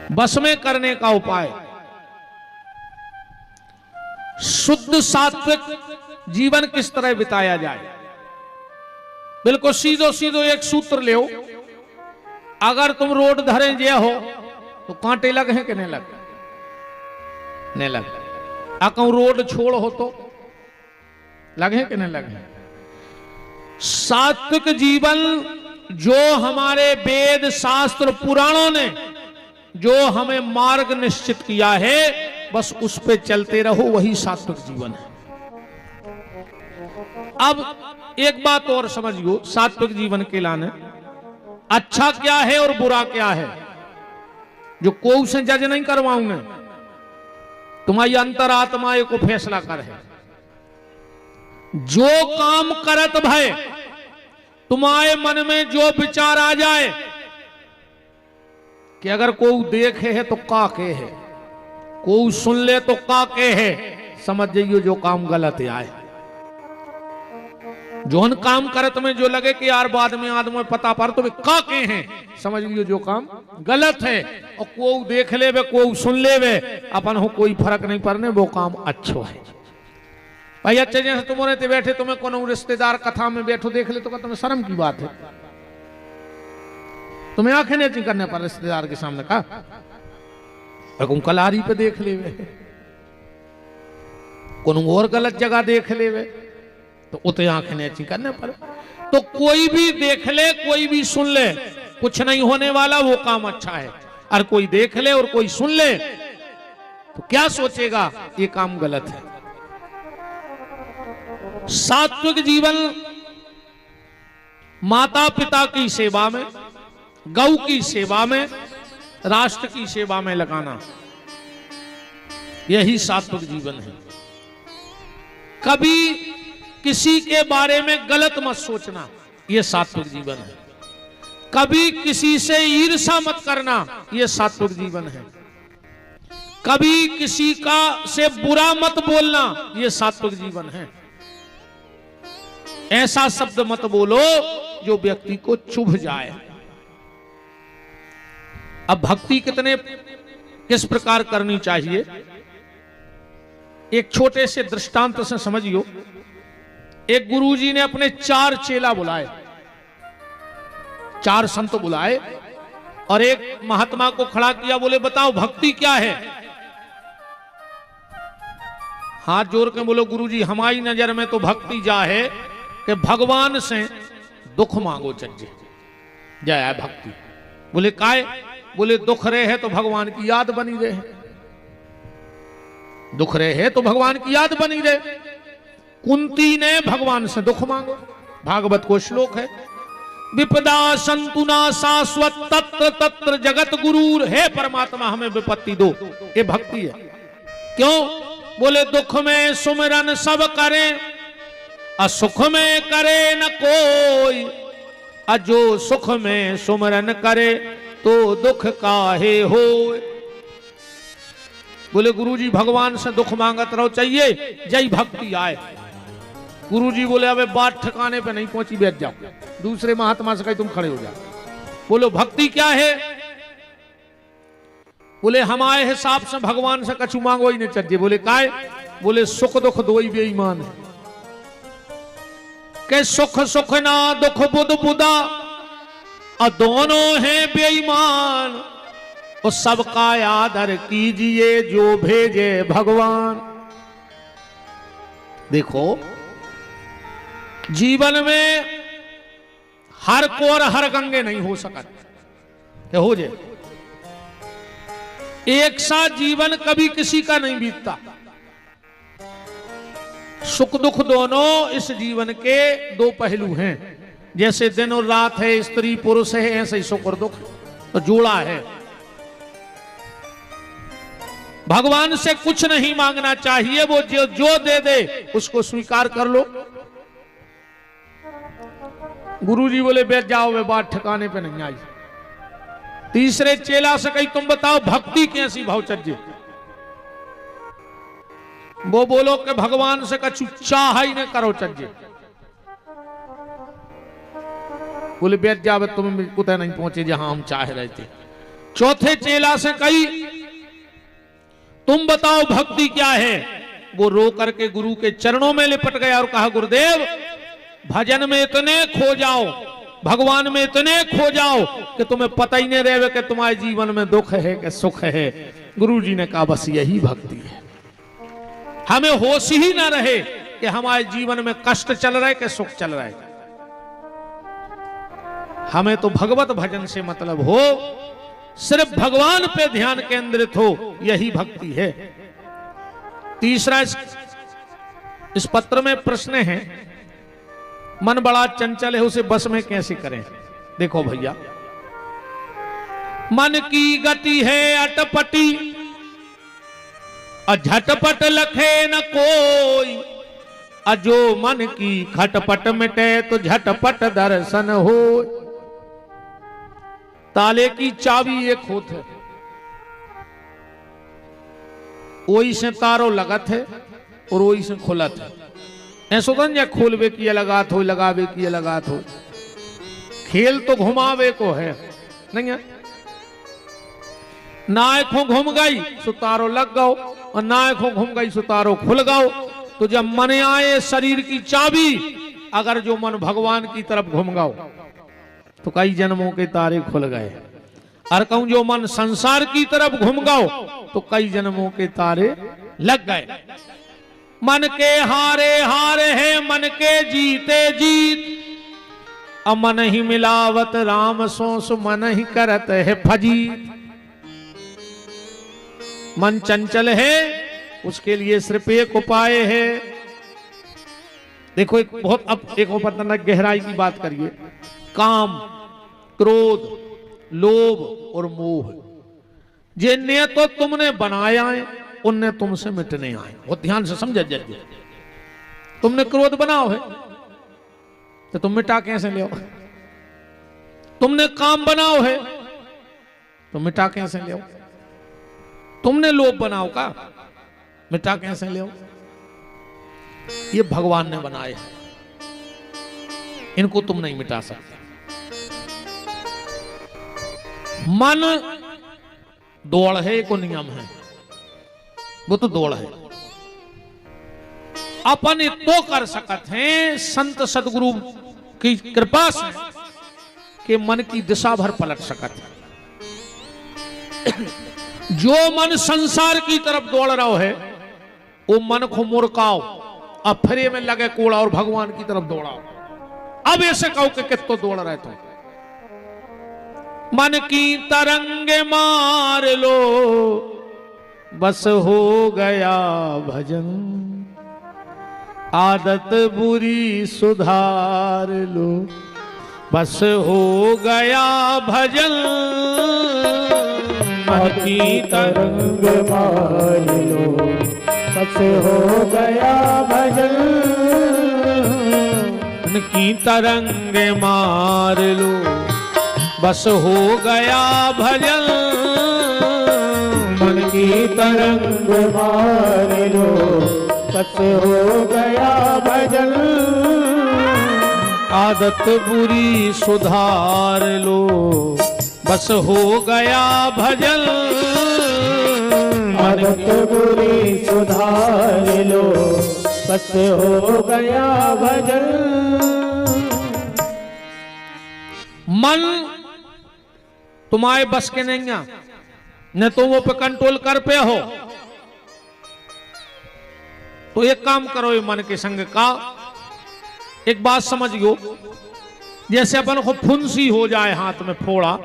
बस में करने का उपाय, शुद्ध सात्विक जीवन किस तरह बिताया जाए। बिल्कुल सीधो सीधो एक सूत्र ले, अगर तुम रोड धरे जे हो तो कांटे लगे हैं कि नहीं लगे? नहीं लगे। अगर रोड छोड़ हो तो लगे कि नहीं लगे? सात्विक जीवन जो हमारे वेद शास्त्र पुराणों ने जो हमें मार्ग निश्चित किया है, बस उस पे चलते रहो, वही सात्विक जीवन है। अब एक बात और समझियो, सात्विक जीवन के लाने अच्छा क्या है और बुरा क्या है, जो कोई से जज नहीं करवाऊंगे, तुम्हारी अंतरात्मा को फैसला कर है। जो काम करत भय, तुम्हारे मन में जो विचार आ जाए कि अगर कोई देखे है तो का के है, कोई सुन ले तो का के है, समझ जाइयो जो काम गलत आए। जोन काम करत में जो लगे कि यार बाद में आदमी पता पर तो का के हैं, समझ लियो जो काम गलत है। और कोई देख ले वे, कोई सुन ले वे, अपन हो कोई फर्क नहीं पड़ने, वो काम अच्छा है। भाई अच्छे जैसे तुम्हारे बैठे, तुम्हें कोनो रिश्तेदार कथा में बैठो देख ले तो तुम्हें शर्म की बात है, तुम्हें आंखें नहीं करने पर रिश्तेदार के सामने का कलारी पे देख ले वे, कोनो और गलत जगह देख ले वे तो उतने आंखें नहीं करने पर। तो कोई भी देख ले, कोई भी सुन ले, कुछ नहीं होने वाला, वो काम अच्छा है। और कोई देख ले और कोई सुन ले तो क्या सोचेगा, ये काम गलत है। सात्विक जीवन माता पिता की सेवा में, गौ की सेवा में, राष्ट्र की सेवा में लगाना, यही सात्विक जीवन है। कभी किसी के बारे में गलत मत सोचना, यह सात्विक जीवन है। कभी किसी से ईर्ष्या मत करना, यह सात्विक जीवन है। कभी किसी का से बुरा मत बोलना, यह सात्विक जीवन है। ऐसा शब्द मत बोलो जो व्यक्ति को चुभ जाए। अब भक्ति किस प्रकार करनी चाहिए, एक छोटे से दृष्टांत से समझियो। एक गुरुजी ने अपने 4 चेला बुलाए, 4 संत बुलाए और एक महात्मा को खड़ा किया, बोले बताओ भक्ति क्या है। हाथ जोड़ के बोलो गुरुजी हमारी नजर में तो भक्ति जा है कि भगवान से दुख मांगो चज्जे, जय है भक्ति। बोले काय? बोले दुख रहे है तो भगवान की याद बनी रहे, दुख रहे है तो भगवान की याद बनी रहे। कुंती ने भगवान से दुख मांगो, भागवत को श्लोक है, विपदा संतुना शाश्वत तत्र तत्र जगत गुरूर, हे परमात्मा हमें विपत्ति दो, ये भक्ति है। क्यों? बोले दुख में सुमिरन सब करें, असुख में करे न कोई, अजो सुख में सुमिरन करे तो दुख काहे हो। बोले गुरुजी भगवान से दुख मांगत रहो, चाहिए जय भक्ति आए। गुरुजी बोले अबे बात ठिकाने पे नहीं पहुंची, बैठ जाओ, दूसरे महात्मा से कहीं तुम खड़े हो जाओ। बोलो भक्ति क्या है? बोले हमारे हिसाब से भगवान से कछु मांगो ही नहीं चाहिए। बोले काय? बोले सुख दुख दो ही बेईमान है, के सुख सुख ना दुख बुध बुदा, और दोनों हैं बेईमान। और सबका आदर कीजिए जो भेजे भगवान। देखो जीवन में हर कोर हर गंगे नहीं हो सकते, हो जाए एक साथ जीवन कभी किसी का नहीं बीतता। सुख दुख दोनों इस जीवन के 2 पहलू हैं। जैसे दिन और रात है, स्त्री पुरुष है, ऐसे ही सुख और दुख तो जोड़ा है। भगवान से कुछ नहीं मांगना चाहिए, वो जो दे दे उसको स्वीकार कर लो। गुरुजी बोले बैठ जाओ, वे बात ठिकाने पे नहीं आई। तीसरे चेला से कही तुम बताओ भक्ति कैसी भावचर्य। वो बोलो कि भगवान से कछु चाह ही न करो चज्जे। बोले बैठ जाओ, तुम कुछ नहीं पहुंचे जहां हम चाह रहे थे। चौथे चेला से कही तुम बताओ भक्ति क्या है। वो रो करके गुरु के चरणों में लिपट गया और कहा गुरुदेव भजन में इतने खो जाओ, भगवान में इतने खो जाओ कि तुम्हें पता ही नहीं रहे कि तुम्हारे जीवन में दुख है कि सुख है। गुरु जी ने कहा बस यही भक्ति है। हमें होश ही ना रहे कि हमारे जीवन में कष्ट चल रहा है कि सुख चल रहा है। हमें तो भगवत भजन से मतलब हो, सिर्फ भगवान पे ध्यान केंद्रित हो, यही भक्ति है। तीसरा इस पत्र में प्रश्न है, मन बड़ा चंचल है उसे बस में कैसे करें। देखो भैया, मन की गति है अटपटी और झटपट लखे न कोई, अजो मन की खटपट मिटे तो झटपट दर्शन हो। ताले की चाबी एक होत है, वही से तारो लगत है और वही से खुलत है। ऐसा तो नहीं खोलवे की लगात हो, लगावे की लगात हो। खेल तो घुमावे को है नहीं है। नायकों घूम गई सुतारो लग गओ और नायकों घूम गई सुतारो खुल गओ। तो जब मन आए शरीर की चाबी, अगर जो मन भगवान की तरफ घूम गओ तो कई जन्मों के तारे खुल गए। और कहूं जो मन संसार की तरफ घूम गओ तो कई जन्मों के तारे लग गए। मन के हारे हारे है मन के जीते जीत, अमन ही मिलावत राम सोस मन ही करत है फजीत। मन चंचल है, उसके लिए सिर्फ एक उपाय है। देखो एक बहुत अब एक पता गहराई की बात करिए। काम, क्रोध, लोभ और मोह जिन्हें तो तुमने बनाया है उनने तुमसे मिटने आए। बहुत ध्यान से समझ जाइए। तुमने क्रोध बनाओ है तो तुम मिटा कैसे ले आओ। तुमने काम बनाओ है तो मिटा कैसे ले आओ। तुमने लोभ बनाओ का मिटा कैसे ले आओ। ये भगवान ने बनाए हैं, इनको तुम नहीं मिटा सकते। मन दौड़ है, एक नियम है, वो तो दौड़ है। अपन तो कर सकते हैं संत सदगुरु की कृपा से कि मन की दिशा भर पलट सकते हैं। जो मन संसार की तरफ दौड़ रहा है वो मन को मुड़काओ, अब फिर में लगे कोड़ा और भगवान की तरफ दौड़ाओ। अब ऐसे कहो कि कितो दौड़ रहे तुम। मन की तरंग मार लो बस हो गया भजन, आदत बुरी सुधार लो बस हो गया भजन। मन की तरंग मार लो बस हो गया भजन। मन की तरंग मार लो बस हो गया भजन। मन की तरंग मार लो बस हो गया भजन। आदत बुरी सुधार लो बस हो गया भजन। आदत बुरी सुधार लो बस हो गया भजन। मन तुम्हारे बस के नहीं है, न तुम वो पे कंट्रोल कर पे हो। तो एक काम करो, ये मन के संग का एक बात समझियो। जैसे अपन को फुंसी हो जाए हाथ में फोड़ा,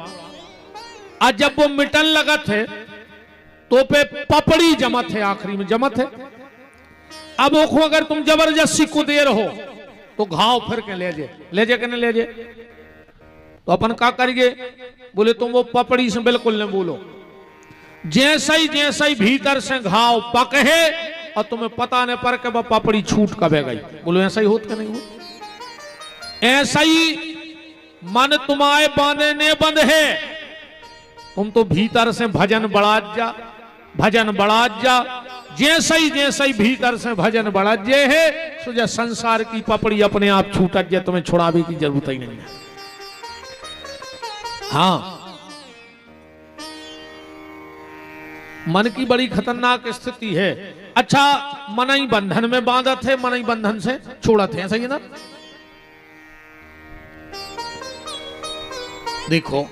आज जब वो मिटन लगत है तो पे पपड़ी जमत है, आखिरी में जमत है। अब वो अगर तुम जबरदस्ती को दे रहो तो घाव फिर के ले जे के नहीं ले जे। तो अपन क्या करिए, बोले तुम वो पपड़ी से बिल्कुल न बोलो। जैसा ही भीतर से घाव पक है और तुम्हें पता नहीं पर के वो पपड़ी छूट कबे गई। बोलो ऐसा ही होता नहीं हो। ऐसा ही मन तुम्हारे बांधे ने बंद है। तुम तो भीतर से भजन बढ़ा जा, भजन बढ़ा जा। जैसा ही भीतर से भजन बढ़ा जे है तो जो संसार की पपड़ी अपने आप छूटत जाए, तुम्हें छुड़ावे की जरूरत ही नहीं है। हाँ, मन की बड़ी खतरनाक स्थिति है। अच्छा, मन ही बंधन में बांधत है, मन ही बंधन से छोड़त है, सही है ना? देखो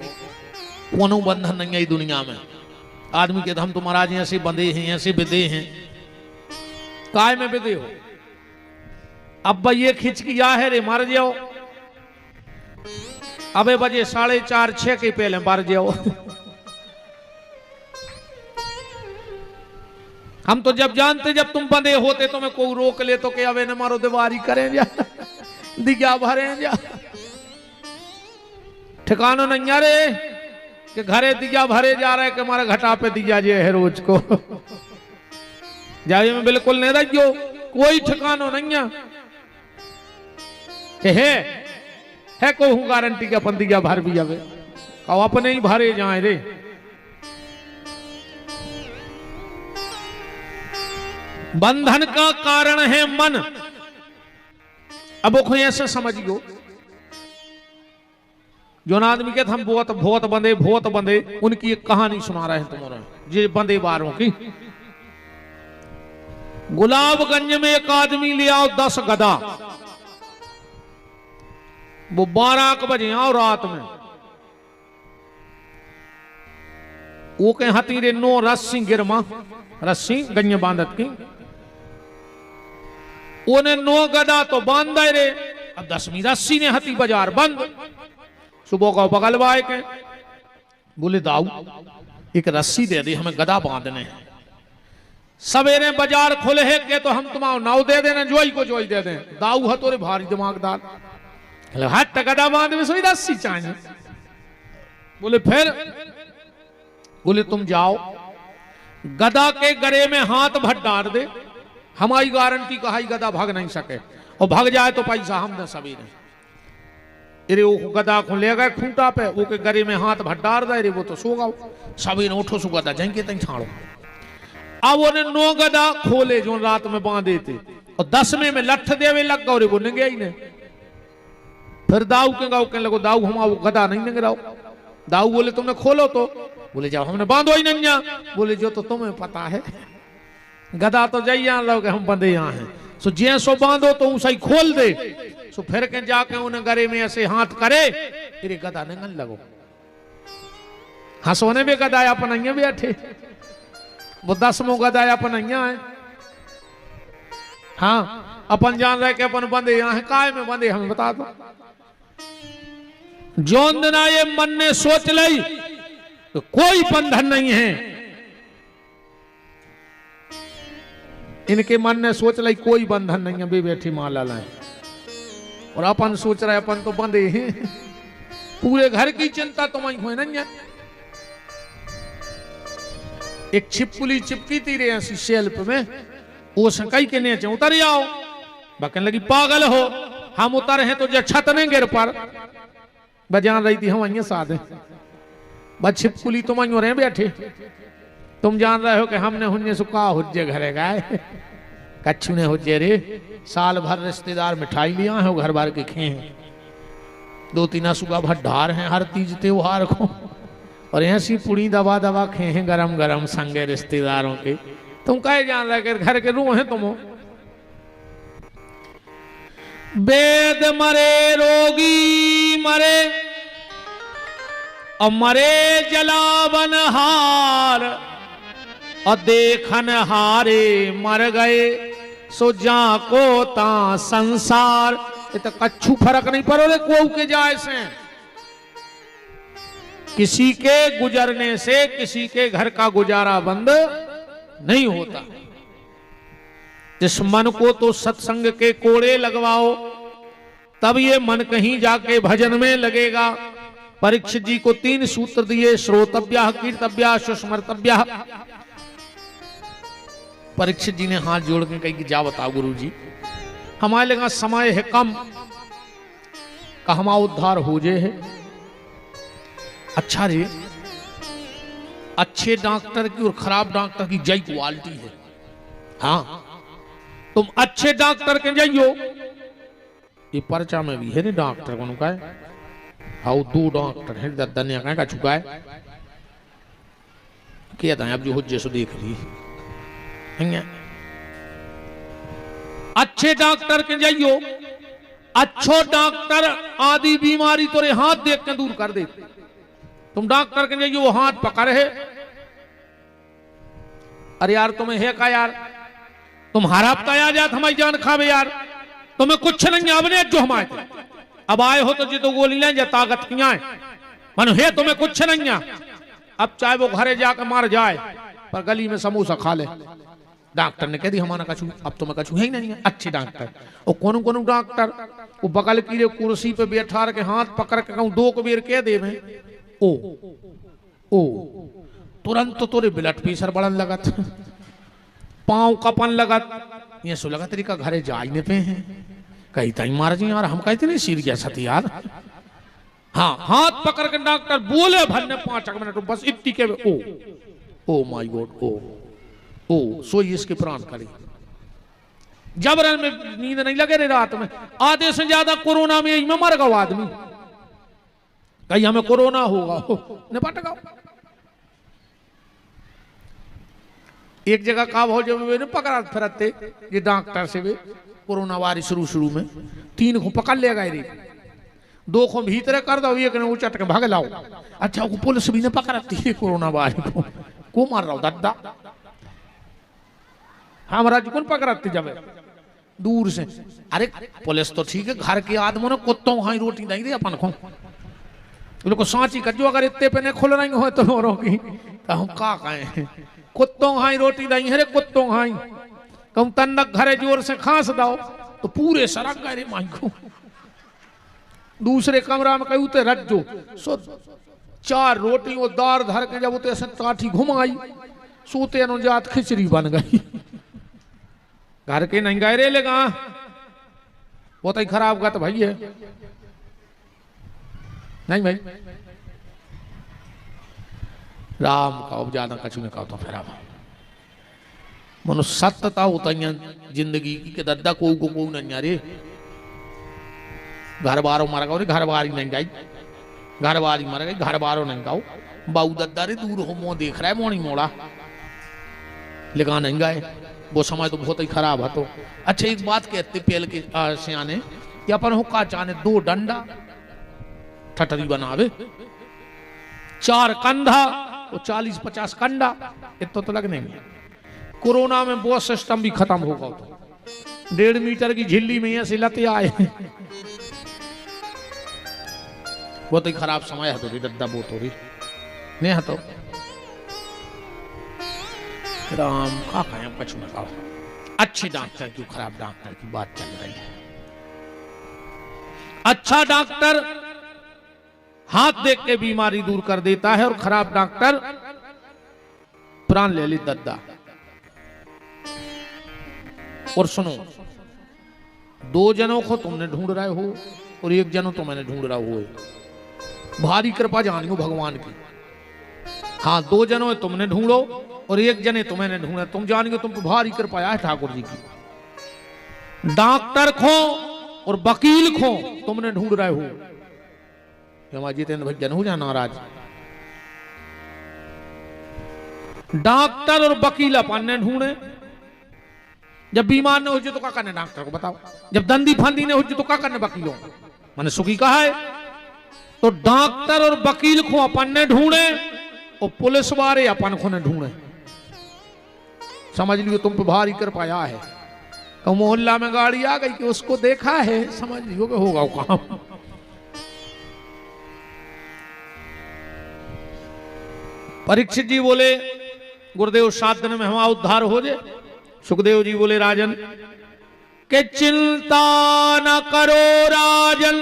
कोनो बंधन नहीं है दुनिया में। आदमी के हम तो महाराज ऐसे बंधे हैं, ऐसे विदे हैं। काय में विदे हो? अब ये खिंच किया है रे मर जाओ, अबे बजे 4:30 6 के पहले मर जाओ। हम तो जब जानते जब तुम बंधे होते तो मैं कोई रोक ले तो के अबे न मारो दीवारी करें जा, दिया भरे जा। ठिकानो नहीं आ रे कि घरे दिया भरे जा रहे कि हमारा घटा पे दिया जे है रोज को। जावे में बिल्कुल नहीं रहियो, कोई ठिकानो नहीं है को हूं गारंटी के अपन दिया भर भी जावे, कहो अपने ही भरे जाए रे। बंधन का कारण है मन। अब वो ऐसे समझियो, जो आदमी के हम बहुत बंधे उनकी एक कहानी सुना रहे हैं तुम्हारा, ये बंधे बारों की। गुलाबगंज में एक आदमी ले आओ 10 गधा, वो 12 बजे आओ रात में, वो कहीं हती रे 9 रस्सी गिरमा, रस्सी गंज बांधत की, उन्हें 9 गधा तो बांध रे। अब 10वीं रस्सी ने हती बाजार बंद। सुबह का बगलवाए के बोले दाऊ एक रस्सी दे दे, हमें गधा बांधने हैं। सवेरे बाजार खुले है के तो हम तुम्हारा नाव दे देना, जोई को जोई दे दें। दाऊ है तोरे भारी दिमागदार, हट गधा बांध में सोई रस्सी चाहिए। बोले फिर? बोले तुम जाओ गधा के गरे में हाथ भट डाल दे, हमारी गारंटी कहाई गधा भाग नहीं सके, और भाग जाए तो पैसा हम दे सवेरे। अरे वो गधा को ले गए खूंटा पे, वो के गरे में हाथ भट्टार दे रे, वो तो सो गाओ सवेरे उठो सो गधा जाएंगे तई छाड़ो। अब उन्हें 9 गधा खोले जो रात में बांधे थे, और 10वें में लठ देवे लग गए, वो निंगे ही नहीं। फिर दाऊ के गाँव कहने लगो दाऊ हम गधा नहीं निंग रहा। दाऊ बोले तुमने खोलो तो? बोले जाओ हमने बांधो ही नहीं। बोले जो तो तुम्हें पता है, गधा तो जाइए लो के हम बंधे यहाँ हैं, सो जे सो बांधो तो सही खोल दे। सो फिर के जाके उन्हें गरे में ऐसे हाथ करे, फिर गधा नहीं लगो। हंसोने भी गधा अपन अइया बैठे, वो 10वां गधा अपन अइया है। हाँ अपन जान रहे के अपन बंधे यहाँ है, काय में बंधे हमें बता दो। जोन दिना ये मन ने सोच ली तो कोई बंधन नहीं है, इनके मन ने सोच ली कोई बंधन नहीं है, बे बैठी माला लाए। और अपन सोच रहे अपन तो बंधे हैं, पूरे घर की चिंता तो वही हुई नहीं है। एक छिपकुली चिपकी थी रे ऐसी शेल्फ में, वो कई के नीचे उतर जाओ, बकन लगी पागल हो हम उतर हैं तो जो छत नहीं गिर पर। बजान रही थी हम वहीं साधे, बस छिपकुली तुम वहीं रहे बैठे। तुम जान रहे हो कि हमने हुन्ने सुखा हुज्जे घरे गए, कच्छू ने हुज्जे रे साल भर रिश्तेदार मिठाई लिया है, घर बार के खे 2-3 सुबह भट्टार हैं हर तीज त्योहार को, और ऐसी पुड़ी दबा दबा खे हैं गरम गरम संगे रिश्तेदारों के। तुम कहे जान रहे कि घर के रूह हैं तुम। वेद मरे रोगी मरे, और मरे जलावन हार, और देखन हारे मर गए, सो जा को ता संसार। ये तो कच्छू फर्क नहीं पड़ो रे को के जाए से। किसी के गुजरने से किसी के घर का गुजारा बंद नहीं होता। जिस मन को तो सत्संग के कोड़े लगवाओ, तब ये मन कहीं जाके भजन में लगेगा। परीक्षित जी को 3 सूत्र दिए, श्रोतव्य, कीर्तव्य, सुस्मर्तव्य। परीक्षित जी ने हाथ जोड़ के कही कि जा बताओ गुरु जी, हमारे लगा समय है कम, कहमा उद्धार हो जे है। अच्छा रे, अच्छे डॉक्टर की और खराब डॉक्टर की जय क्वालिटी है। हाँ तुम अच्छे डॉक्टर के जाइयो, ये पर्चा में भी है डॉक्टर को नुका है। हाँ 2 डॉक्टर है, दनिया का चुका है। कहता है अब जो हुज्जे सो देख ली। अच्छे डॉक्टर के जाइयो, अच्छो डॉक्टर आदि बीमारी तोरे हाथ देख के दूर कर दे। तुम डॉक्टर के जाइयो वो हाथ पकड़ है, अरे यार तुम्हें है का यार, तुम हर हफ्ता आ जात हमारी जान खावे यार, तुम्हें कुछ नहीं अपने जो हमारे अब आए हो तो जी तो गोली लें या ताकत की आए मनो है तुम्हें कुछ नहीं है। अब चाहे वो घरे जाकर मार जाए पर गली में समोसा खा ले। डॉक्टर ने कह दी हमारा कछु, अब तो मैं कछु है ही नहीं है। अच्छे डॉक्टर और कौन कौन डॉक्टर वो बगल की रे कुर्सी पे बैठा के हाथ पकड़ के कहूं दो कबीर कह दे में ओ तुरंत तो तोरे ब्लड प्रेशर बढ़न लगत, पांव कपन लगत, ये सो लगा तरीका घरे जाने पे हैं कहीं तई मार जी यार हम कहते नहीं सीरियस हती यार। हाँ हाथ पकड़ के डॉक्टर बोले भरने 5 मिनट बस इतनी के ओ माय गॉड ओ सोई इसके प्राण करे। जबरन में नींद नहीं लगे रे रात में, आधे से ज्यादा कोरोना में मर गया आदमी, कहीं हमें कोरोना होगा निपट गया। एक जगह का हो जब वे पकड़ा फिरते ये डॉक्टर से वे कोरोना वारी शुरू में 3 को पकड़ ले गए रे, 2 को भीतर कर दो, एक ने उचट के भाग लाओ। अच्छा वो पुलिस भी ने पकड़ती है कोरोना वारी को मार रहा हूं दद्दा हमारा जी कौन पकड़ती जब दूर से। अरे पुलिस तो ठीक है, घर के आदमी ने कुत्तों हाई रोटी नहीं दे अपन को सांची कर जो अगर इतने पे नहीं खुल रही हो तो रोकी तो हम का कहें कुत्तों हाई रोटी दई है रे कुत्तों हाई कहूं तन्नक घरे जोर से खांस दाओ तो पूरे सड़क गए रे माई को। दूसरे कमरा में कहीं उते रट जो सो 4 रोटी वो दार धर के जब उते ऐसे टाठी घुमाई सोते अनुजात खिचड़ी बन गई। घर के नहीं गए रे लेगा बहुत ही खराब गत भाई है नहीं भाई राम का अब ज्यादा कछु ने कहा तो फिर अब मनो सत्यता उतैया जिंदगी की के दद्दा को नहीं रे घर बारो मर गओ रे घर बारी नहीं गई घर बारी मर गई घर बारो नहीं गाओ बाऊ दद्दा रे दूर हो मुंह देख रहा है मोनी मोड़ा लेगा नहीं गए वो समय तो बहुत ही खराब है। तो अच्छा एक बात कहते पहले के सियाने कि अपन हो का चाने 2 डंडा ठटरी बनावे 4 कंधा और 40-50 कंडा इतना तो लगने में। कोरोना में वो सिस्टम भी खत्म होगा तो 1.5 मीटर की झिल्ली में ऐसे लते आए बहुत ही खराब समय है तो दद्दा वो तो नहीं है तो राम का कहें कछु न कहो। अच्छे डॉक्टर की खराब डॉक्टर की बात चल रही है। अच्छा डॉक्टर हाथ देख के बीमारी दूर कर देता है और खराब डॉक्टर प्राण ले ली दद्दा। और सुनो 2 जनों को तुमने ढूंढ रहे हो और 1 जनों तो मैंने ढूंढ रहा हो, भारी कृपा जानियो भगवान की। हाँ 2 जनों तुमने ढूंढो और 1 जने तुम्हें ढूंढा, तुम जानिए तुम भारी कृपा है ठाकुर जी की। डॉक्टर खो और वकील खो तुमने ढूंढ रहे हो। हमारे जितेंद्र भजन हो जा नाराज। डॉक्टर और वकील अपन ने ढूंढे, जब बीमार न हो तो क्या करने डॉक्टर को बताओ, जब दंदी फंदी ने हो तो क्या करने वकीलों मैंने सुखी कहा है। तो डॉक्टर और वकील को अपन ने ढूंढे और पुलिस वाले अपन को ने ढूंढे। समझ लियो तुम पे भारी कर पाया है। तो मोहल्ला में गाड़ी आ गई कि उसको देखा है, समझ लियो कि होगा वो काम। परीक्षित जी बोले गुरुदेव 7 दिन में हमारा उद्धार हो जाए। सुखदेव जी बोले राजन के चिंता न करो राजन,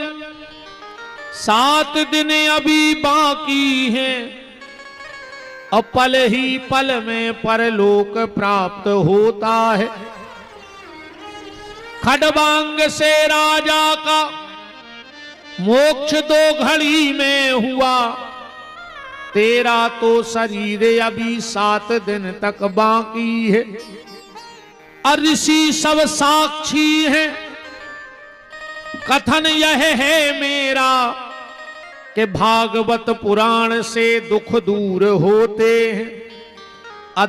7 दिन अभी बाकी हैं, अब पल ही पल में परलोक प्राप्त होता है। खडबांग से राजा का मोक्ष 2 घड़ी में हुआ, तेरा तो शरीर अभी 7 दिन तक बाकी है। ऋषि सब साक्षी हैं, कथन यह है मेरा कि भागवत पुराण से दुख दूर होते हैं।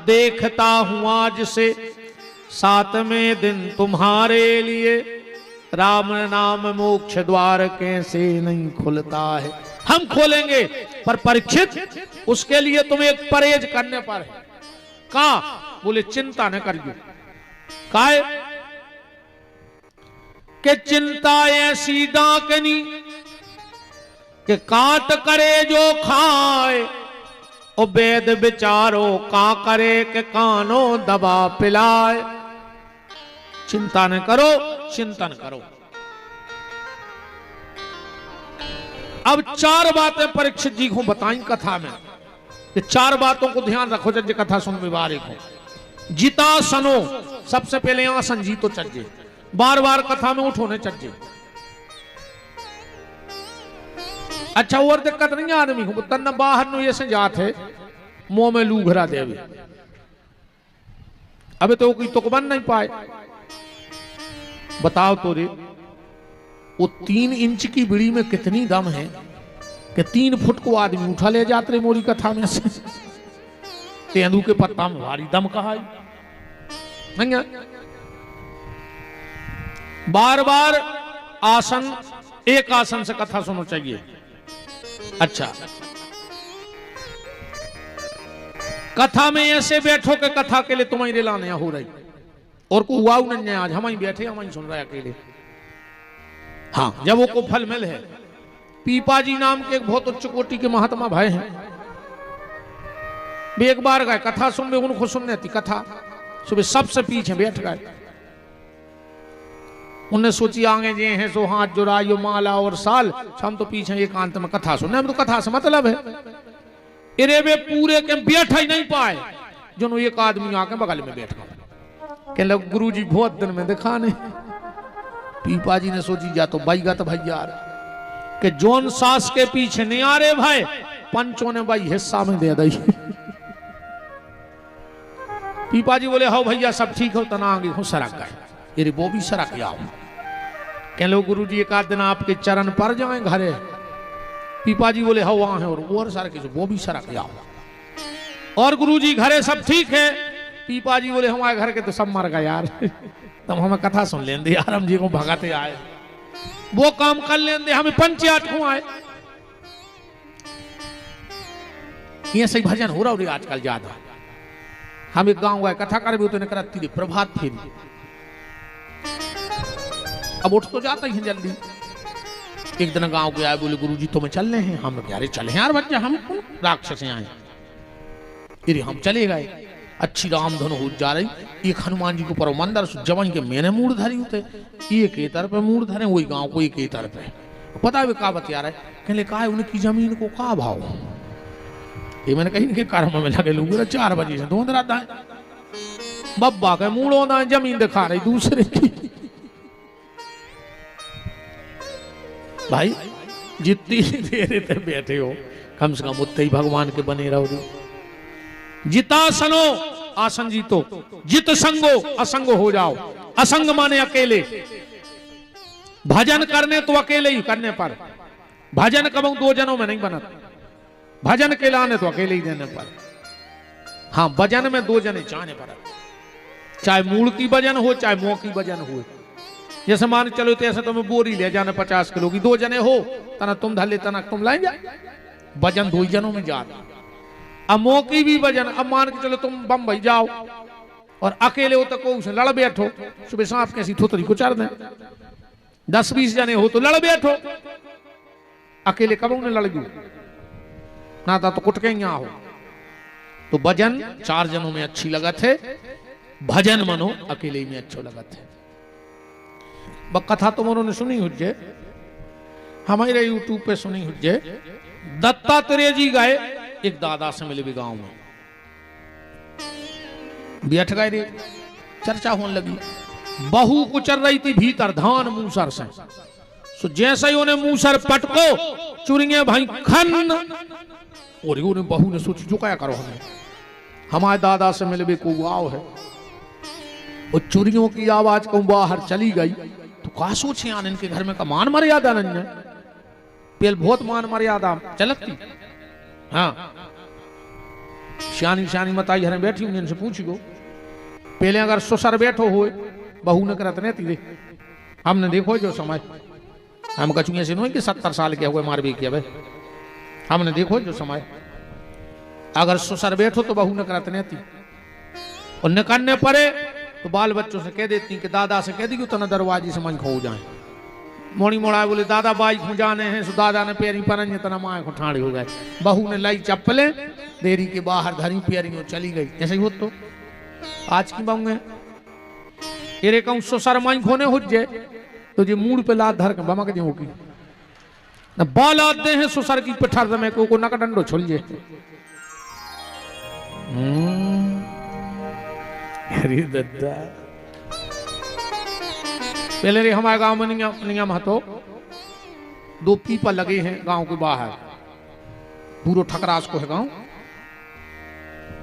देखता हूं आज से 7वें दिन तुम्हारे लिए, राम नाम मोक्ष द्वार कैसे नहीं खुलता है। हम खोलेंगे, पर परीक्षित उसके लिए तुम्हें एक परहेज करने पर है। का बोले चिंता न करियो। काय के चिंता ऐसी डाकनी कि काट करे जो खाए, ओ वेद विचारो का करे के कानो दबा पिलाए। चिंता न करो, चिंतन करो। अब 4 बातें परीक्षित जी को बताई कथा में। ये 4 बातों को ध्यान रखो जब कथा सुन व्यवहारिक हो। जीता सनो, सबसे पहले आसन जीतो चज्जे, बार बार कथा में उठोने चज्जे। अच्छा और दिक्कत नहीं आदमी को तन्ना बाहर नो ये से जात है मुंह में लू घरा देवे। अबे तो कोई तुक बन नहीं पाए। बताओ तो रे वो 3 इंच की बीड़ी में कितनी दम है कि 3 फुट को आदमी उठा ले जाते मोरी कथा में से। तेंदू के पत्ता में भारी दम कहा नहीं। बार बार आसन, एक आसन से कथा सुनो चाहिए। अच्छा कथा में ऐसे बैठो के कथा के लिए तुम्हारी लाने हो रही और को हुआ नहीं है। आज हम ही बैठे, हम ही सुन रहे अकेले। हाँ जब वो को फल मिल है। पीपाजी नाम के एक बहुत उच्च कोटि के महात्मा भाई हैं। वे एक बार गए कथा सुन, उनको सुनने थी कथा, सुबह सबसे पीछे बैठ गए। उन्हें सोची आगे जे हैं सो हाथ जुड़ाइयो माला और साल, हम तो पीछे एकांत में कथा सुनने। हम तो कथा से मतलब है। इरे वे पूरे के बैठ ही नहीं पाए जो एक आदमी आके बगल में बैठ गया। कह लग गुरु जी बहुत दिन में दिखा नहीं। पीपा जी ने सोची जा तो भाईगा तो भैया कि जोन सास के पीछे नहीं आ रहे भाई, पंचों ने भाई हिस्सा में दे दी। पीपा जी बोले हो भैया सब ठीक हो, तना आगे हो सरक गए। ये वो भी सरक जाओ। कह लो गुरु जी एक आध दिन आपके चरण पर जाए घरे। पीपा जी बोले हो वहां है और सरके वो भी सरक जाओ। और गुरु जी घरे सब ठीक है। पीपा जी बोले हमारे घर के तो सब मर गए यार। तुम हमें कथा सुन लेंगे यार, हम जी को भगाते आए, वो काम कर लेंगे, हमें पंचायत को आए। ये सही भजन हो रहा है आजकल ज्यादा। हम एक गांव गए कथा कर भी तो करती प्रभात फेरी। अब उठ तो जाता ही जल्दी। एक दिन गांव के आए, बोले गुरु जी तुम्हें चल रहे हैं। हम कह रहे चले यार बच्चा, हम राक्षस आए। अरे हम चले गए। अच्छी रामधन हो जा रही। एक हनुमान जी को परमंदर जवाई के मैंने मूड धरी होते, एक ही तरफ मूड धरे, वही गांव को एक ही तरफ है। पता है का बतिया रहे, कहले कहा उनकी जमीन को का भाव। ये मैंने कहीं के कर्म में लगे लोग 4 बजे से धोंध रहा है। बब्बा का मूड होना जमीन दिखा रही दूसरे की। भाई जितनी देर ते बैठे हो कम से कम उतने ही भगवान के बने रहो। जिता सनो आसन जीतो, जित संगो असंग हो जाओ। असंग माने अकेले। भजन करने तो अकेले ही करने पर। भजन कबू 2 जनों में नहीं बनत। भजन के लाने तो अकेले ही देने पर। हाँ भजन में 2 जने चाहने पर, चाहे मूल की भजन हो चाहे मुंह की भजन हो। जैसे मान चलो तो ऐसे तुम्हें बोरी ले जाने 50 किलो की, 2 जने हो तना तुम धले तना तुम लाए जा। भजन 2 जनों में जाता। अब मुंह की भी भजन, अब मान के चलो तुम बम्बई जाओ और अकेले हो तो को उसे लड़ बैठो, सुबह सांप कैसी थोतरी को चढ़ दे। 10-20 जने हो तो लड़ बैठो। अकेले कब उन्हें लड़ गयो ना था तो कुटके यहाँ हो। तो भजन 4 जनों में अच्छी लगत है, भजन मनो अकेले में अच्छो लगत है। कथा तुम उन्होंने सुनी हुज्जे, हमारे यूट्यूब पे सुनी हुज्जे। दत्तात्रेय जी गए एक दादा से मिले भी गांव में, बैठ गए रे, चर्चा होने लगी। बहू को चल रही थी भीतर धान मूसर से। सो जैसे ही उन्हें मूसर पटको चुरिए भाई खन, और उन्हें बहू ने सोची जो क्या करो हमें, हमारे दादा से मिले भी को आओ है। और चुरियों की आवाज को बाहर चली गई तो क्या सोचे आने इनके घर में का मान मर्यादा नहीं है। पेल बहुत मान मर्यादा चलती। हाँ सियानी सियानी मताई हरे बैठी हूं इनसे पूछ गो पहले अगर ससुर बैठो हो बहू ने करत नहीं थी हमने देखो जो समय हम कछू ऐसे नहीं कि 70 साल के हुए मार भी किया भाई हमने देखो जो समय अगर ससुर बैठो तो बहू ने करत नहीं थी और निकलने पड़े तो बाल बच्चों से कह देती कि दादा से कह दी कि तना दरवाजे से मन खो जाए मोड़ी मोड़ा बोले दादा बाई खो जाने हैं सो दादा ने पैरी पर तना माए को ठाड़ी हो गए बहू ने लाई चप्पलें देरी के बाहर धरी पैरी चली गई ऐसे ही हो तो आज की बहू ये कहूँ ससुर माई खोने हो जाए तो जे मूड पे लात धर के बमा के होगी न बाल आते हैं ससुर की पिठार में को नका डंडो छोल जे अरे दादा पहले रे हमारे गांव में नियम हतो 2 पीपल लगे हैं गांव के बाहर पूरा ठकरास को है गांव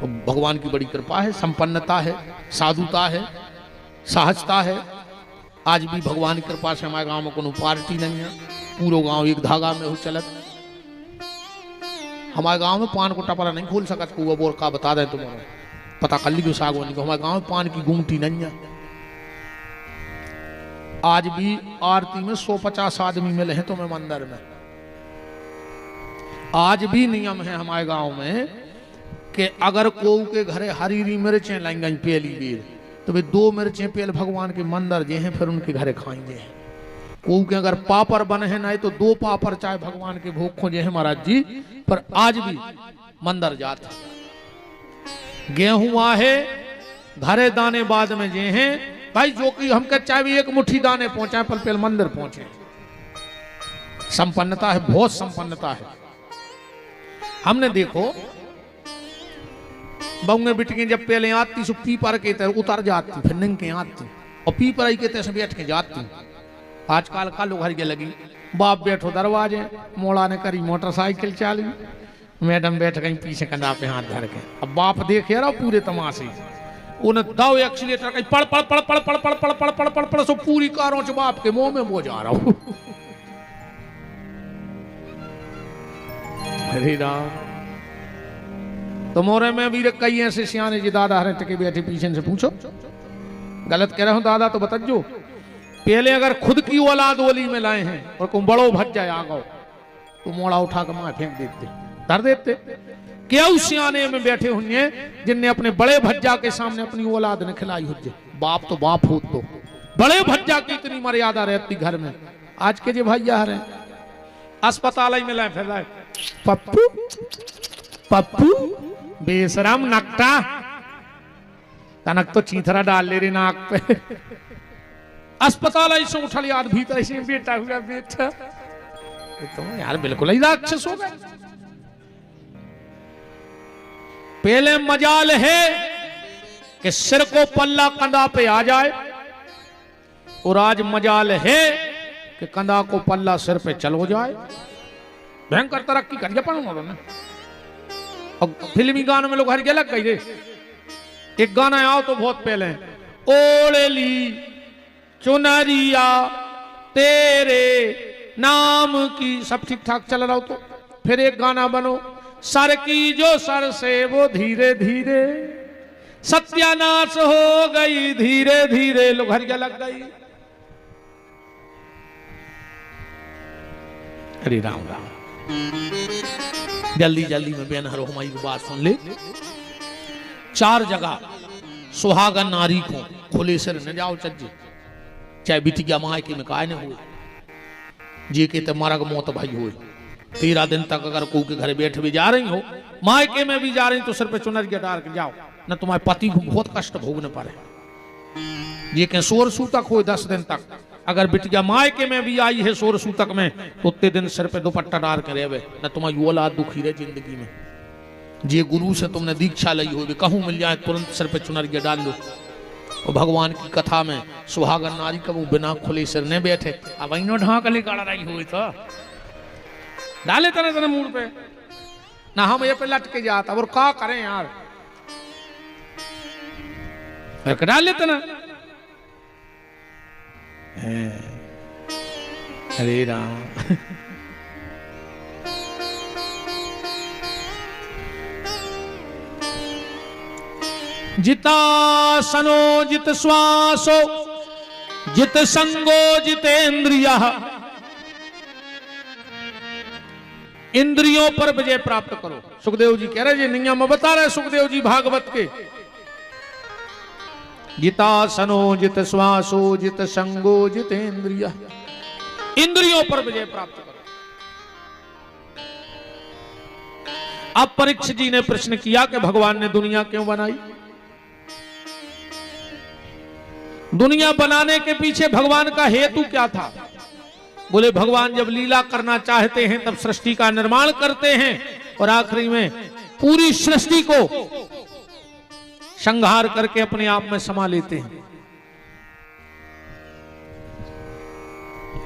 तो भगवान की बड़ी कृपा है संपन्नता है साधुता है सहजता है आज भी भगवान की कृपा से हमारे गांव में कोनो पार्टी नहीं है पूरा गांव एक धागा में हो चलत हमारे गांव में पान को टपरा नहीं खोल सकत को बोर का बता दे तुम्हारा पता कर लीजिए सागवानी को हमारे गांव में पान की गुमटी नहीं है आज भी आरती में 150 आदमी मिले हैं तुम्हें मंदिर में आज भी नियम है हमारे गांव में कि अगर कोऊ के घरे हरी मिर्चें लाएंगे पहली बेर तो वे 2 मिर्चें पहले भगवान के मंदिर जे हैं फिर उनके घरे खाएंगे कोऊ के अगर पापड़ बने हैं नहीं तो 2 पापड़ चाहे भगवान के भोग खोजे हैं महाराज जी पर आज भी मंदिर जाते गेहूं आहे घरे दाने बाद में जे हैं भाई जो कि हम कह चाहे भी 1 मुट्ठी दाने पहुंचाए पर पहले मंदिर पहुंचे संपन्नता है बहुत संपन्नता है हमने देखो बउंगे बिटियां जब पहले आती सो पीपर के तरह उतर जाती फिर नंग के आती और पीपर के तरह से बैठ के जाती आजकल का लोग हर के लगी बाप बैठो दरवाजे मोड़ा ने करी मोटरसाइकिल चाली मैडम बैठ गई पीछे कंधा पे हाथ धर के अब बाप देखे रहा पूरे तमाशे उन्हें दाव एक्सीलेटर कहीं पड़ पड़ पड़ पड़ पड़ पड़ पड़ पड़ पड़ पड़ पड़ सो पूरी कारों से बाप के मुंह में वो जा रहा हूं हरे राम तो मोरे में भी कई ऐसे सियाने जी दादा हरे टके बैठे पीछे से पूछो गलत कह रहा हूं दादा तो बताजो पहले अगर खुद की औलाद ओली में लाए हैं और कोई बड़ो भज जाए आगो तो मोड़ा उठा कर मां फेंक देते धर देते क्या उस सियाने में बैठे हुए जिनने अपने बड़े भज्जा के सामने अपनी औलाद ने खिलाई हुई बाप तो बाप हो तो बड़े भज्जा की इतनी मर्यादा रहती घर में आज के जो भैया रहे अस्पताल में लाए फिर लाए पप्पू पप्पू बेशरम नकटा तनक तो चीथरा डाल ले रे नाक पे अस्पताल ऐसे उठा लिया भीतर ऐसे बेटा हुआ बेटा तो यार बिल्कुल ही राक्षस हो गए पहले मजाल है कि सिर को पल्ला कंधा पे आ जाए और आज मजाल है कि कंधा को पल्ला सिर पे चलो जाए भयंकर तरक्की कर पाऊंगा ना और फिल्मी गानों में लोग हर के लग गई रे एक गाना आओ तो बहुत पहले ओढ़ली चुनरिया तेरे नाम की सब ठीक ठाक चल रहा हो तो फिर एक गाना बनो सर की जो सर से वो धीरे धीरे सत्यानाश हो गई धीरे धीरे लोग हर लग गई अरे राम राम जल्दी जल्दी में बेन हरो हमारी बात सुन ले 4 जगह सुहागन नारी को खुले सिर न जाओ चज्जे चाहे बिटिया माँ के में काय न हुए जी के तो मारा मौत भाई हुए 13 दिन तक अगर कोई के घर बैठ भी जा रही हो मायके में भी जा रही तो सिर पे चुनरिया डाल के जाओ न तुम्हारे पति को बहुत कष्ट भोगने पड़े ये के 16 सूतक हो 10 दिन तक अगर बिटिया मायके में भी आई है 16 सूतक में तो उतने दिन सिर पे दुपट्टा डाल के रहे न तुम्हारी औलाद दुखी रहे जिंदगी में जे गुरु से तुमने दीक्षा ली हो कहूं मिल जाए तुरंत सिर पे चुनरिया डाल लो और भगवान की कथा में सुहागन नारी कबू बिना खुले सिर ने बैठे अब इन ढाक गाड़ा रही हुई तो डाले तरह तरह मुंह पे ना हम ये पे लटके जाता और का करें यार डाल लेते ना हरे राम जितासनो जित श्वासो जित संगो जितेंद्रियः। इंद्रियों पर विजय प्राप्त करो। सुखदेव जी कह रहे जी नियम बता रहे सुखदेव जी भागवत के। जितासनो जित श्वासो जित संगो जितेंद्रियः। इंद्रियों पर विजय प्राप्त करो। अब परीक्षित जी ने प्रश्न किया कि भगवान ने दुनिया क्यों बनाई? दुनिया बनाने के पीछे भगवान का हेतु क्या था? बोले भगवान जब लीला करना चाहते हैं तब सृष्टि का निर्माण करते हैं और आखिरी में पूरी सृष्टि को संहार करके अपने आप में समा लेते हैं।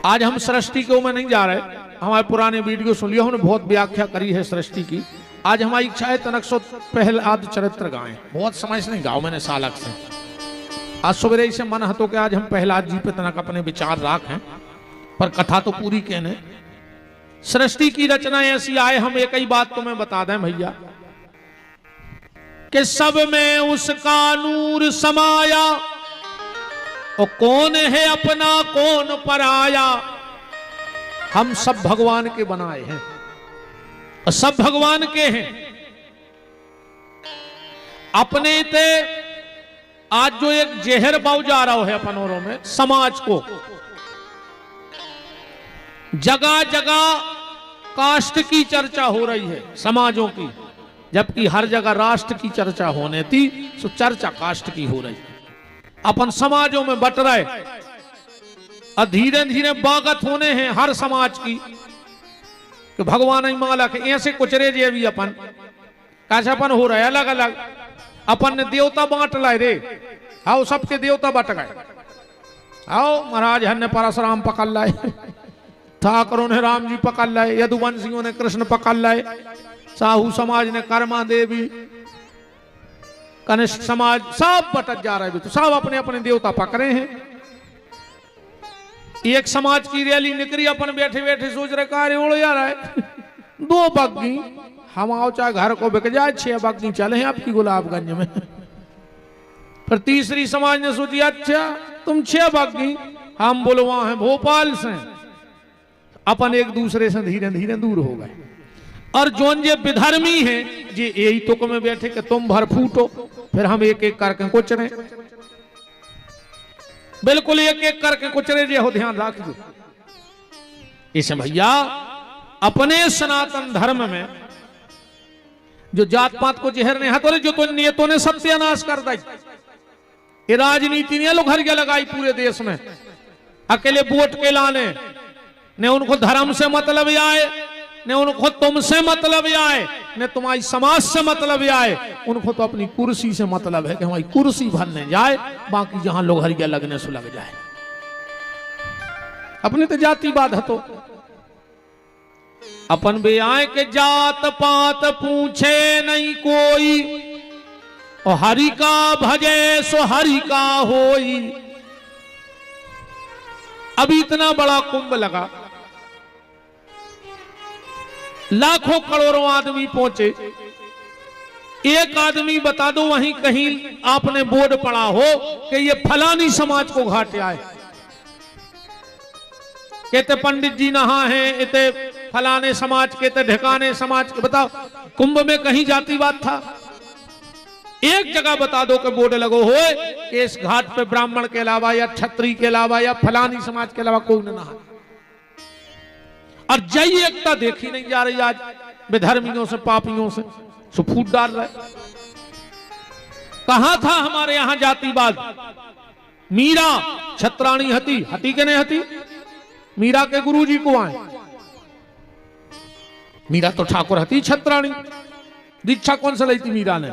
आज हम सृष्टि के ऊपर नहीं जा रहे, हमारे पुराने वीडियो सुन लियो, हमने बहुत व्याख्या करी है सृष्टि की। आज हमारी इच्छा है तनक सो प्रहलाद चरित्र गाएं। बहुत समय से नहीं गाओ मैंने सालक से। आज सवेरे से मन हतो कि आज हम प्रहलाद जी पे तनक अपने विचार राखें, पर कथा तो पूरी कहने। सृष्टि की रचना ऐसी आए, हम एक ही बात तुम्हें बता दें भैया कि सब में उसका नूर समाया और कौन है अपना कौन पराया। हम सब भगवान के बनाए हैं और सब भगवान के हैं। अपने ते आज जो एक जहर बाव जा रहा है अपन औरों में, समाज को जगह जगह कास्ट की चर्चा हो रही है समाजों की, जबकि हर जगह राष्ट्र की चर्चा होने थी, सो चर्चा कास्ट की हो रही है। अपन समाजों में बट रहे और धीरे धीरे बागत होने हैं हर समाज की कि भगवान ही मालक है। ऐसे कुचरे जे भी अपन कैसे अपन हो रहा है अलग अलग। अपन ने देवता बांट लाए रे, आओ सबके देवता बट गए। आओ महाराज हन ने परशुराम पकड़ लाए, ठाकुरों ने राम जी पकड़ लाए, यदुवंशियों ने कृष्ण पकड़ लाए, साहू समाज ने कर्मा देवी, कनिष्ठ समाज सब बटत जा रहे हैं। तो सब अपने अपने देवता पकड़े हैं। एक समाज की रैली निकली, अपन बैठे बैठे सोच रहे कार्य उड़ जा रहा है। 2 बग्गी हम आओ चाहे घर को बिक जाए, 6 बग्गी चले हैं आपकी गुलाबगंज में। फिर तीसरी समाज ने सोची अच्छा तुम 6 बग्गी, हम बुलवा हैं भोपाल से। अपन एक दूसरे से धीरे धीरे दूर हो गए। और जोन जे विधर्मी है जे यही तुक में बैठे कि तुम भर फूटो, फिर हम एक एक करके कुचरे, बिल्कुल एक एक करके कुचरे जे हो, ध्यान रखियो। इसे भैया अपने सनातन धर्म में जो जात पात को जहर ने हथोले जो तो नियतों ने सत्यानाश कर दी। ये राजनीति ने लोग हरिया लगाई पूरे देश में, अकेले वोट के लाने ने उनको धर्म से मतलब आए, ने उनको तुमसे मतलब आए, ने तुम्हारी समाज से मतलब आए। उनको तो अपनी कुर्सी से मतलब है कि हमारी कुर्सी भरने जाए, बाकी जहां लोग हरिया लगने से लग जाए। अपनी तो जातिवाद है। तो अपन बे आए के जात पात पूछे नहीं कोई, और हरि का भजे सो हरि का होई। अभी इतना बड़ा कुंभ लगा, लाखों करोड़ों आदमी पहुंचे, एक आदमी बता दो वहीं कहीं आपने बोर्ड पढ़ा हो कि ये फलानी समाज को घाटे आए। कहते पंडित जी नहा हैं, इते फलाने समाज के, ते ढकाने समाज के। बताओ कुंभ में कहीं जातिवाद था? एक जगह बता दो कि बोर्ड लगो हो कि इस घाट पे ब्राह्मण के अलावा या क्षत्रिय के अलावा या फलानी समाज के अलावा कोई न नहा। और जय एकता देखी नहीं जा रही आज विधर्मियों से, पापियों से, सो फूट डाल रहे। कहां था हमारे यहां जातिवाद? मीरा छत्राणी हती, हती के नहीं हती? मीरा के गुरुजी को आए, मीरा तो ठाकुर हती छत्राणी। दीक्षा कौन सा ली थी मीरा ने?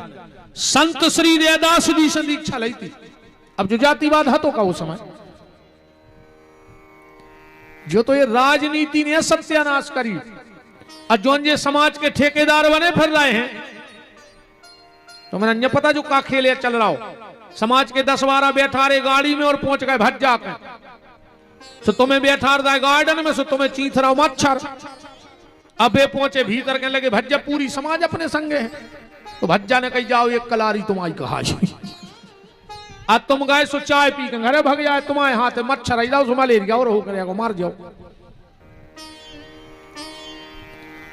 संत श्री रैदास जी से दीक्षा ली थी। अब जो जातिवाद हतो का वो समय, जो तो ये राजनीति ने सत्यानाश करी, और जोन जे समाज के ठेकेदार बने फिर रहे हैं। तो मैंने अन्य पता जो का खेल चल रहा हो, समाज के 10-12 बैठा रहे गाड़ी में और पहुंच गए भज्जा के, सो तुम्हें बैठा रहा है गार्डन में, सो तुम्हें चीथ रहा मच्छर। अब वे पहुंचे भीतर के लगे भज्जा, पूरी समाज अपने संगे है। तो भज्जा ने कही जाओ एक कलारी तुम्हारी कहा आज तुम गए सो चाय पी के घरे भग जाए, तुम्हारे हाथ में मच्छर आई जाओ, मलेरिया और हो करेगा मार जाओ।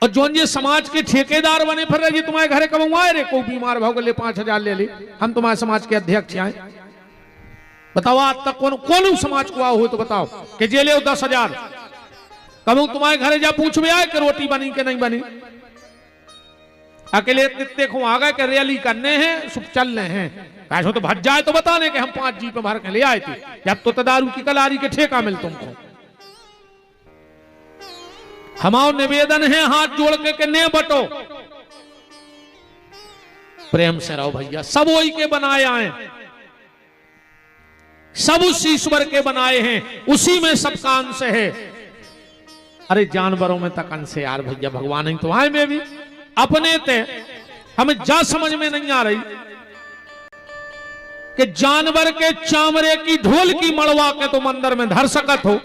और जो ये समाज के ठेकेदार बने फिर रहे तुम्हारे घरे कमाए रे, कोई बीमार भाग ले 5,000 ले ले, हम तुम्हारे समाज के अध्यक्ष आए। बताओ आज तक कौन समाज को आओ हो तो बताओ कि जे ले 10,000 कब तुम्हारे घरे जा पूछ में आए कि रोटी बनी के नहीं बनी। अकेले देखो आ गए कि रैली करने हैं, सुख चल रहे हैं, ऐसा तो भज जाए तो बताने कि हम 5 जीप भर के ले आए थे, जब तो दारू की कलारी के ठेका मिल तुमको। हमारा निवेदन है हाथ जोड़ के ने बटो, प्रेम से रहो भैया, सब वही के बनाए आए, सब उस ईश्वर के बनाए हैं, उसी में सबका अंश है। अरे जानवरों में तक अंश है यार भैया, भगवान ही तो आए में भी अपने ते हमें जा समझ में नहीं आ रही कि जानवर के चामड़े की ढोल की मड़वा के तुम अंदर में धर सकत हो।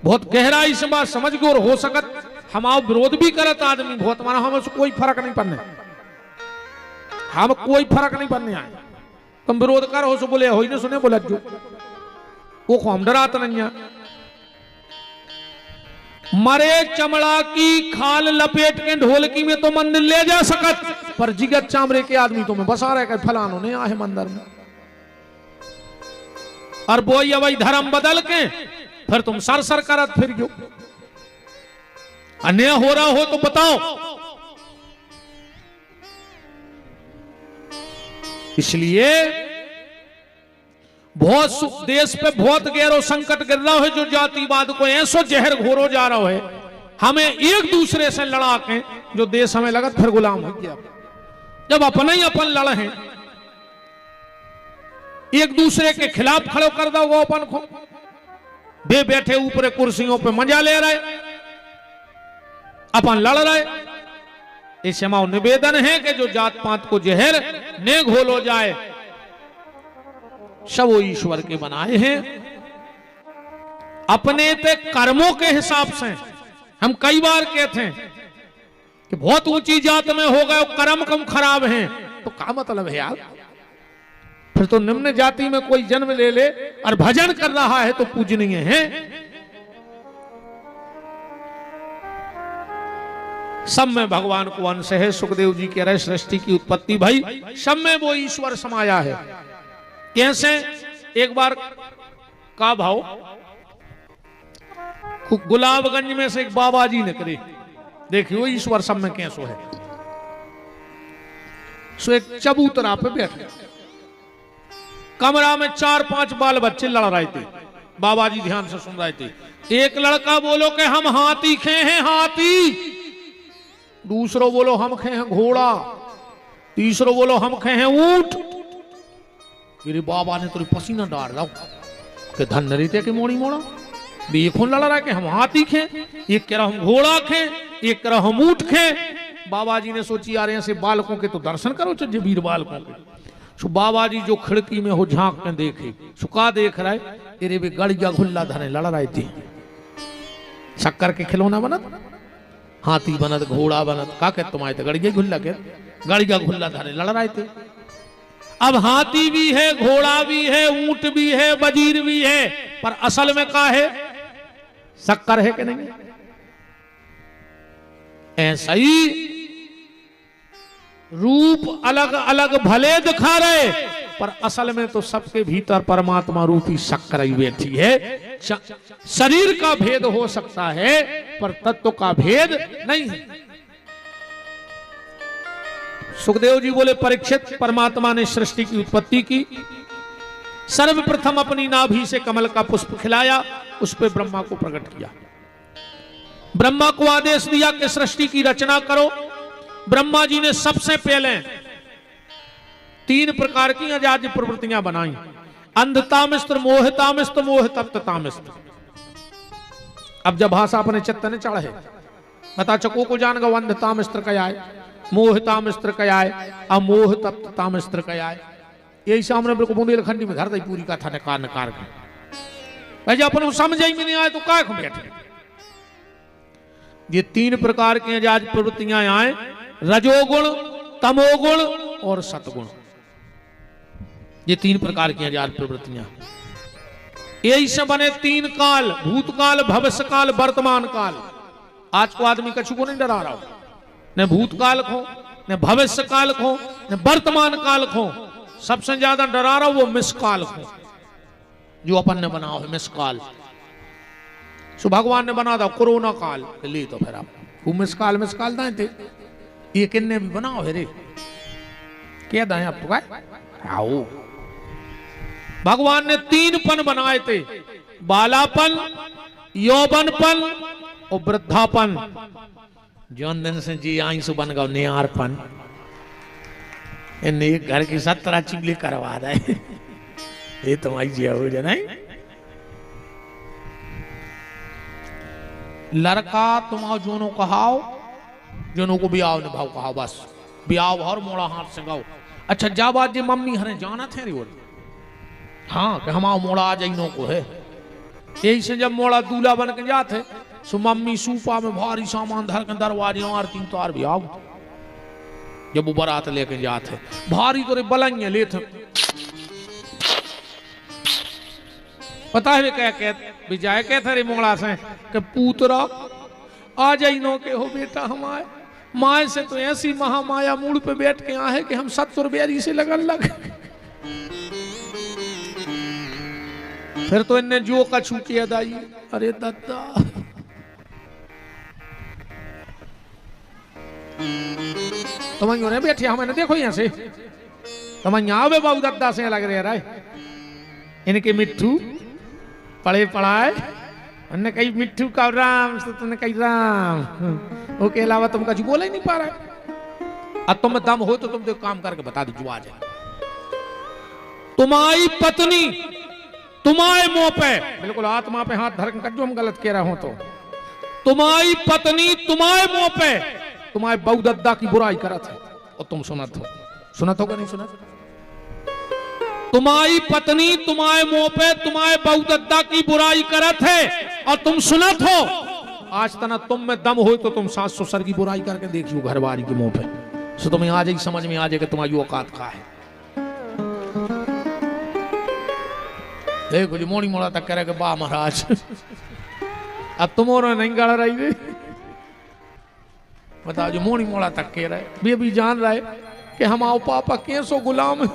बहुत गहराई से बात समझ के और हो सकत हमारा विरोध भी करत आदमी बहुत, माना हमें कोई फर्क नहीं पड़ने, हम कोई फर्क नहीं पड़ने आए, तुम विरोध करो सो बोले हो ही नहीं सुने बोला जो वो हम डरात नहीं है। मरे चमड़ा की खाल लपेट के ढोलकी में तो मंदिर ले जा सकत, पर जिगत चामड़े के आदमी तो मैं बसा रहे फलानों ने आए मंदिर में, और वो वही धर्म बदल के फिर तुम सर करत फिर क्यों अन्याय हो रहा हो तो बताओ। इसलिए बहुत देश पे बहुत गहरो संकट गिर रहा है, जो जातिवाद को ऐसो जहर घोरो जा रहा है, हमें एक दूसरे से लड़ा के जो देश हमें लगा फिर गुलाम हो गया। जब अपना ही अपन लड़ हैं, एक दूसरे के खिलाफ खड़े कर दो वो अपन को, बे बैठे ऊपर कुर्सियों पे मजा ले रहे, अपन लड़ रहे। इस हमारा निवेदन है कि जो जात पात को जहर ने घोलो जाए, सब वो ईश्वर के बनाए हैं, अपने ते कर्मों के हिसाब से। हम कई बार कहते हैं कि बहुत ऊंची जात में हो गए, कर्म कम खराब हैं, तो क्या मतलब है यार, फिर तो निम्न जाति में कोई जन्म ले ले और भजन कर रहा है तो पूजनीय है। सब में भगवान को अंश है, सुखदेव जी कह रहे सृष्टि की उत्पत्ति भाई सब में वो ईश्वर समाया है। कैसे? एक बार का भाव गुलाबगंज में से एक बाबा जी निकले, देखियो ईश्वर सब में कैसो है। सो एक चबूतरा पे बैठे, कमरा में 4-5 बाल बच्चे लड़ रहे थे, बाबा जी ध्यान से सुन रहे थे। एक लड़का बोलो कि हम हाथी खे हैं हाथी, दूसरो बोलो हम खे हैं घोड़ा, तीसरो बोलो हम खे हैं ऊंट। मेरे बाबा ने तो पसीना डाल रहा कि धन रीते की मोड़ी मोड़ा देखो लड़ रहा कि हम हाथी खे, एक कह रहा हम घोड़ा खे, एक कह रहा हम ऊंट खे। बाबा जी ने सोची आ रहे से बालकों के तो दर्शन करो चाहिए वीर बालकों के। सो बाबा जी जो खिड़की में हो झांक में देखे, सुखा देख रहा है तेरे भी गड़िया घुल्ला धने लड़ रहे थे, शक्कर के खिलौना बनत, हाथी बनत, घोड़ा बनत, का कहते तुम्हारे गड़िया घुल्ला के गड़िया घुल्ला धने लड़ रहे थे। अब हाथी भी है, घोड़ा भी है, ऊंट भी है, वजीर भी है, पर असल में का है? शक्कर है कि नहीं? ऐसा ही रूप अलग अलग भले दिखा रहे, पर असल में तो सबके भीतर परमात्मा रूपी शक्कर ही बैठी है। शरीर का भेद हो सकता है पर तत्व का भेद नहीं है। सुखदेव जी बोले परीक्षित, परमात्मा ने सृष्टि की उत्पत्ति की, सर्वप्रथम अपनी नाभि से कमल का पुष्प खिलाया, उस पर ब्रह्मा को प्रकट किया। ब्रह्मा को आदेश दिया कि सृष्टि की रचना करो। ब्रह्मा जी ने सबसे पहले 3 प्रकार की अजाद्य प्रवृत्तियां बनाई, अंधतामिस्त्र, मोहतामिस्त्र, मोहतप्ततामिस्त्र। अब जब भाषा अपने चित्त ने चढ़े, बता चको को जान गो अंधतामिस्त्र क्या है, मोहतामिस्त्र क्या है, अमोहतप्ततामिस्त्र क्या है। यही सामने को बुंदेलखंडी में धर दी पूरी कथा ने कार नकार के भाई अपन समझ ही में नहीं आए तो क्या बैठे। ये 3 प्रकार की अजाद्य प्रवृत्तियां आए, रजोगुण, तमोगुण और सतगुण। ये 3 प्रकार की 1000 प्रवृत्तियां। यही से बने 3 काल, भूतकाल, भविष्य काल, वर्तमान काल। आज को आदमी कछु को नहीं डरा रहा हो, न भूतकाल को, न भविष्य काल को, न वर्तमान काल को। सबसे ज्यादा डरा रहा वो मिसकाल को, जो अपन ने बनाओ है मिसकाल। सो भगवान ने बना था कोरोना काल, ले तो फिर आप वो मिसकाल दाए थे, ये किन्ने भी बनाओ है रे, क्या दाए आप तो आओ। भगवान ने 3 पन बनाए थे, बालापन, यौवनपन और वृद्धापन। जौन दिन से जी आई सो बन गो नियारपन। इन्हें घर की 17 चिगली करवा दे, ये तुम्हारी जिया हो जाए। लड़का तुम्हारा जोनो कहाओ, जोनो को ब्याह ने भाव कहा, बस ब्याह और मोड़ा हाथ से गाओ। अच्छा जा बात जी मम्मी हरे जाना थे रे, हाँ कि हमारा मोड़ा आ जाइनो को है। यही से जब मोड़ा दूल्हा बन के जाते सो मम्मी सूपा में भारी सामान धर के दरवाजे आरती उतार भी आओ। जब वो बारात लेके जाते भारी तो बलंगे लेते, पता है क्या कहते विजय कहते रे मोड़ा से कि पूतरा आ जाइनो के हो बेटा हमारे माए से तो ऐसी महामाया मूड पे बैठ के आए कि हम 70 बेरी से लगन लग। फिर तो इनने जो कछु किया दाई, अरे दद्दा तुम ने बैठे हमें देखो यहाँ से, तुम यहाँ आवे बाबू दद्दा से लग रहे राय। इनके मिट्ठू पढ़े पढ़ाए, उन्हें कही मिट्ठू का राम, तुमने कही राम, वो के अलावा तुम कछु बोले ही नहीं पा रहे। अब तुम दम हो तो तुम तो काम करके बता दो जो आ जाए। तुम्हारी पत्नी तुम्हारे मुंह पे, बिल्कुल आत्मा पे हाथ धर कर जो हम गलत कह रहे हो तो, तुम्हारी पत्नी तुम्हारे मुंह पे तुम्हारे बहू दद्दा की बुराई करत है और तुम सुनत हो कि नहीं सुनत? तुम्हारी पत्नी तुम्हारे मुंह पे तुम्हारे बहू दद्दा की बुराई करत है और तुम सुनत हो। आज तना तुम में दम हो तो तुम सास ससुर की बुराई करके देखियो घर वाली के मुंह पे, सो तुम्हें आज ही समझ में आ जाएगा तुम्हारी औकात का है। देखो जी मोड़ी मोड़ा तक करे बा महाराज अब तुम और नहीं गड़ रही, बताओ जो मोड़ी मोड़ा तक कह रहे भी अभी जान रहा है कि हमारे पापा कैसो गुलाम है।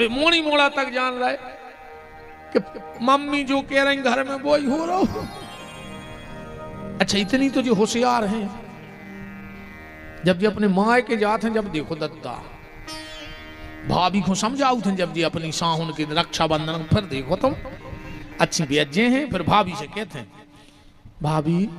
मोड़ी मोड़ा तक जान रहा है कि मम्मी जो कह रही घर में वो ही हो रहा हो। अच्छा इतनी तो जो होशियार हैं, जब जी अपने माए के जाते हैं, जब देखो दद्दा भाभी को समझाओ थे, जब जी अपनी साहुन की रक्षाबंधन, फिर देखो तुम अच्छी बेज्जे हैं, फिर भाभी से कहते हैं भाभी